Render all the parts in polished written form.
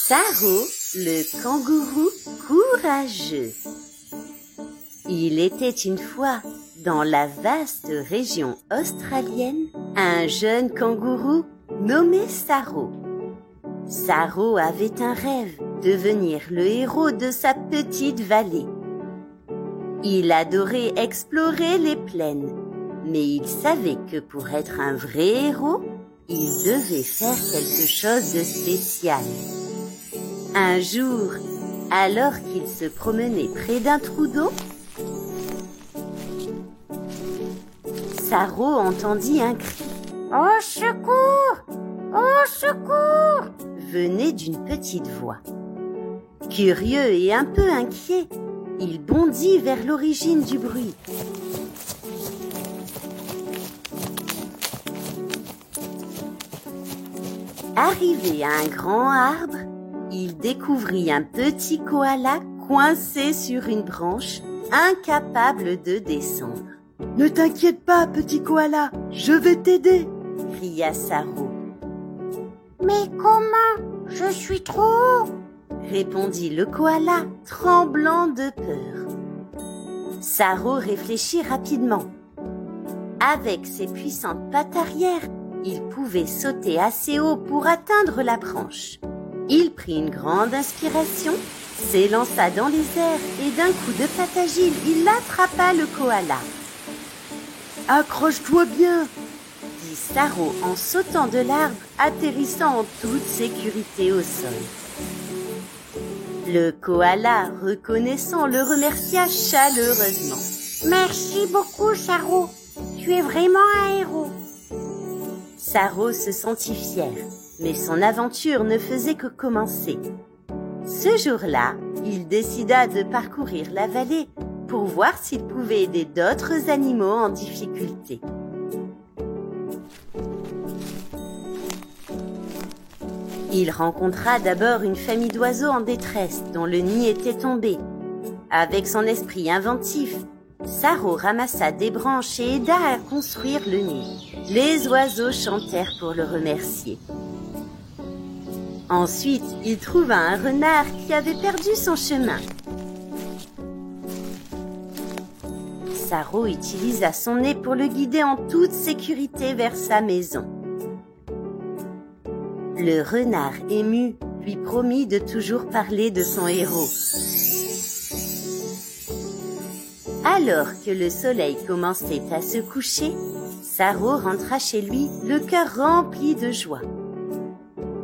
Saro, le kangourou courageux. Il était une fois, dans la vaste région australienne, un jeune kangourou nommé Saro. Saro avait un rêve, devenir le héros de sa petite vallée. Il adorait explorer les plaines, mais il savait que pour être un vrai héros, il devait faire quelque chose de spécial. Un jour, alors qu'il se promenait près d'un trou d'eau, Saro entendit un cri. « Au secours! Au secours !» venait d'une petite voix. Curieux et un peu inquiet, il bondit vers l'origine du bruit. Arrivé à un grand arbre, il découvrit un petit koala coincé sur une branche, incapable de descendre. « Ne t'inquiète pas, petit koala, je vais t'aider !» cria Saro. « Mais comment? Je suis trop haut !» répondit le koala, tremblant de peur. Saro réfléchit rapidement. Avec ses puissantes pattes arrière, il pouvait sauter assez haut pour atteindre la branche. Il prit une grande inspiration, s'élança dans les airs et d'un coup de patte agile, il attrapa le koala. « Accroche-toi bien !» dit Saro en sautant de l'arbre, atterrissant en toute sécurité au sol. Le koala, reconnaissant, le remercia chaleureusement. « Merci beaucoup, Saro. Tu es vraiment un héros. » Saro se sentit fier, mais son aventure ne faisait que commencer. Ce jour-là, il décida de parcourir la vallée pour voir s'il pouvait aider d'autres animaux en difficulté. Il rencontra d'abord une famille d'oiseaux en détresse dont le nid était tombé. Avec son esprit inventif, Saro ramassa des branches et aida à construire le nid. Les oiseaux chantèrent pour le remercier. Ensuite, il trouva un renard qui avait perdu son chemin. Saro utilisa son nez pour le guider en toute sécurité vers sa maison. Le renard ému lui promit de toujours parler de son héros. Alors que le soleil commençait à se coucher, Saro rentra chez lui, le cœur rempli de joie.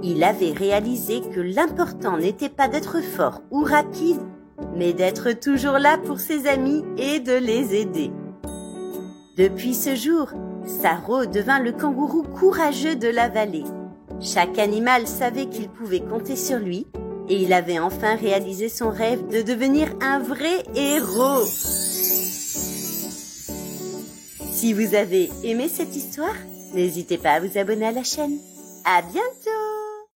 Il avait réalisé que l'important n'était pas d'être fort ou rapide, mais d'être toujours là pour ses amis et de les aider. Depuis ce jour, Saro devint le kangourou courageux de la vallée. Chaque animal savait qu'il pouvait compter sur lui et il avait enfin réalisé son rêve de devenir un vrai héros. Si vous avez aimé cette histoire, n'hésitez pas à vous abonner à la chaîne. À bientôt!